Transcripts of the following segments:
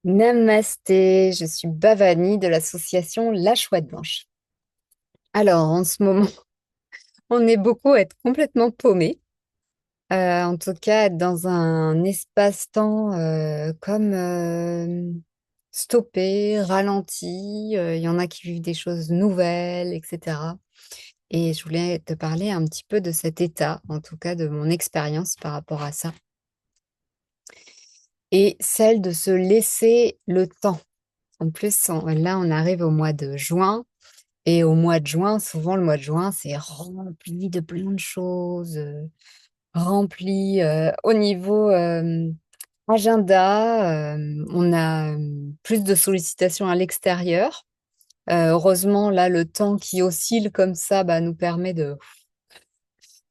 Namasté, je suis Bhavani de l'association La Chouette Blanche. Alors, en ce moment, on est beaucoup à être complètement paumé. En tout cas, être dans un espace-temps comme stoppé, ralenti. Il y en a qui vivent des choses nouvelles, etc. Et je voulais te parler un petit peu de cet état, en tout cas de mon expérience par rapport à ça. Et celle de se laisser le temps. En plus, là, on arrive au mois de juin. Et au mois de juin, souvent le mois de juin, c'est rempli de plein de choses, rempli au niveau agenda. On a plus de sollicitations à l'extérieur. Heureusement, là, le temps qui oscille comme ça bah, nous permet de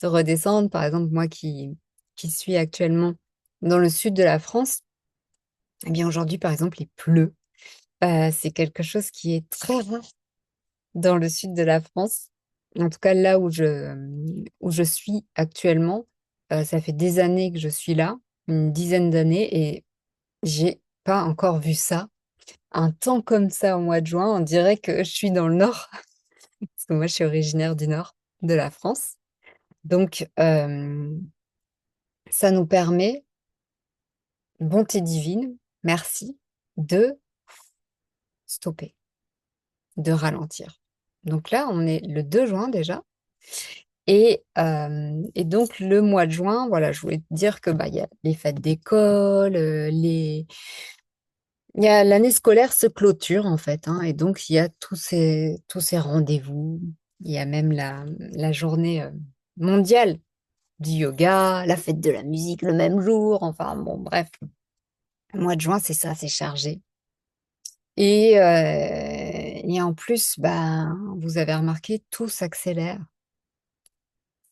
redescendre. Par exemple, moi qui suis actuellement dans le sud de la France, eh bien aujourd'hui, par exemple, il pleut. C'est quelque chose qui est très rare dans le sud de la France. En tout cas, là où je suis actuellement, ça fait des années que je suis là, une dizaine d'années, et j'ai pas encore vu ça. Un temps comme ça au mois de juin, on dirait que je suis dans le nord, parce que moi, je suis originaire du nord de la France. Donc, ça nous permet, bonté divine, merci, de stopper, de ralentir. Donc là, on est le 2 juin déjà. Et donc, le mois de juin, voilà, je voulais te dire que bah, il y a les fêtes d'école, il y a l'année scolaire se clôture en fait, hein, et donc il y a tous ces rendez-vous. Il y a même la journée mondiale du yoga, la fête de la musique le même jour. Enfin, bon, bref, le mois de juin, c'est ça, c'est chargé. Et en plus, bah, vous avez remarqué, tout s'accélère.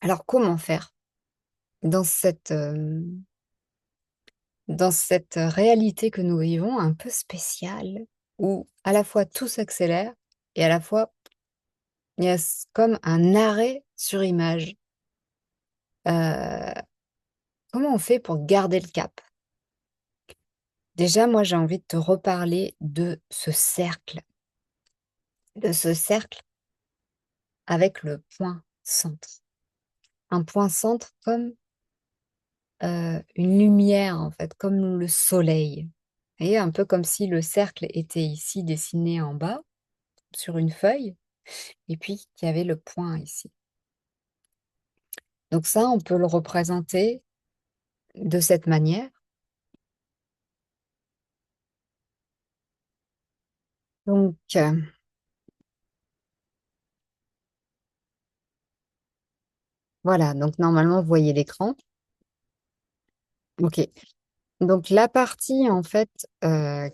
Alors, comment faire dans cette réalité que nous vivons un peu spéciale, où à la fois tout s'accélère et à la fois il y a comme un arrêt sur image. Euh, Comment on fait pour garder le cap? Déjà, moi, j'ai envie de te reparler de ce cercle avec le point centre. Un point centre comme une lumière, en fait, comme le soleil. Et un peu comme si le cercle était ici dessiné en bas sur une feuille et puis qu'il y avait le point ici. Donc ça, on peut le représenter de cette manière. Donc voilà, donc normalement, vous voyez l'écran. OK. Donc la partie en fait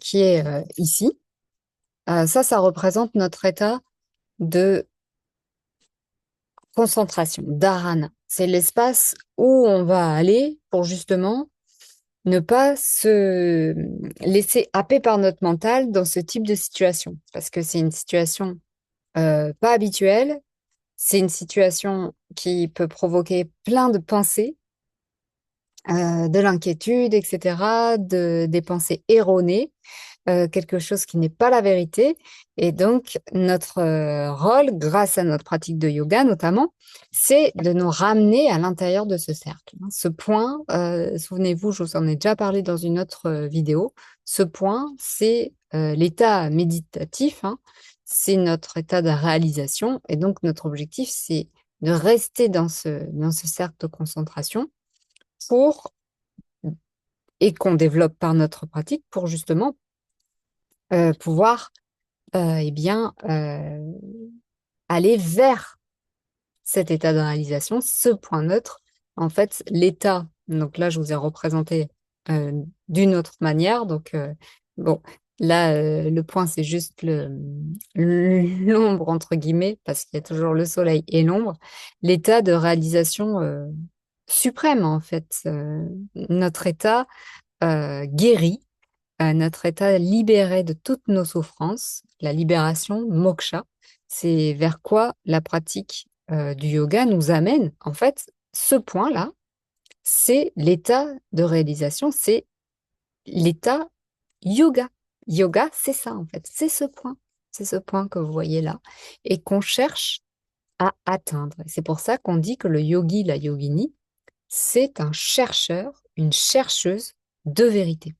qui est ici, ça représente notre état de concentration, dharana. C'est l'espace où on va aller pour justement ne pas se laisser happer par notre mental dans ce type de situation. Parce que c'est une situation pas habituelle. C'est une situation qui peut provoquer plein de pensées, de l'inquiétude, etc., des pensées erronées, quelque chose qui n'est pas la vérité. Et donc, notre rôle, grâce à notre pratique de yoga notamment, c'est de nous ramener à l'intérieur de ce cercle. Ce point, souvenez-vous, je vous en ai déjà parlé dans une autre vidéo, ce point, c'est l'état méditatif, hein, c'est notre état de réalisation. Et donc, notre objectif, c'est de rester dans ce cercle de concentration pour, et qu'on développe par notre pratique pour justement pouvoir eh bien, aller vers cet état de réalisation, ce point neutre. En fait, l'état, donc là, je vous ai représenté euh, d'une autre manière. Donc, bon, là, le point, c'est juste l'ombre, entre guillemets, parce qu'il y a toujours le soleil et l'ombre. L'état de réalisation suprême, en fait. Notre état guéri, notre état libéré de toutes nos souffrances, la libération, moksha, c'est vers quoi la pratique du yoga nous amène. En fait, ce point-là, c'est l'état de réalisation, c'est l'état yoga. Yoga, c'est ça en fait, c'est ce point que vous voyez là, et qu'on cherche à atteindre. Et c'est pour ça qu'on dit que le yogi, la yogini, c'est un chercheur, une chercheuse de vérité.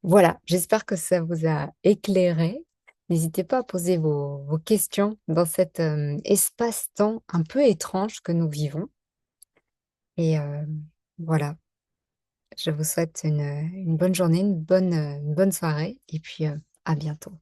Voilà, j'espère que ça vous a éclairé. N'hésitez pas à poser vos questions dans cet espace-temps un peu étrange que nous vivons. Et voilà, je vous souhaite une bonne journée, une bonne soirée, et puis à bientôt.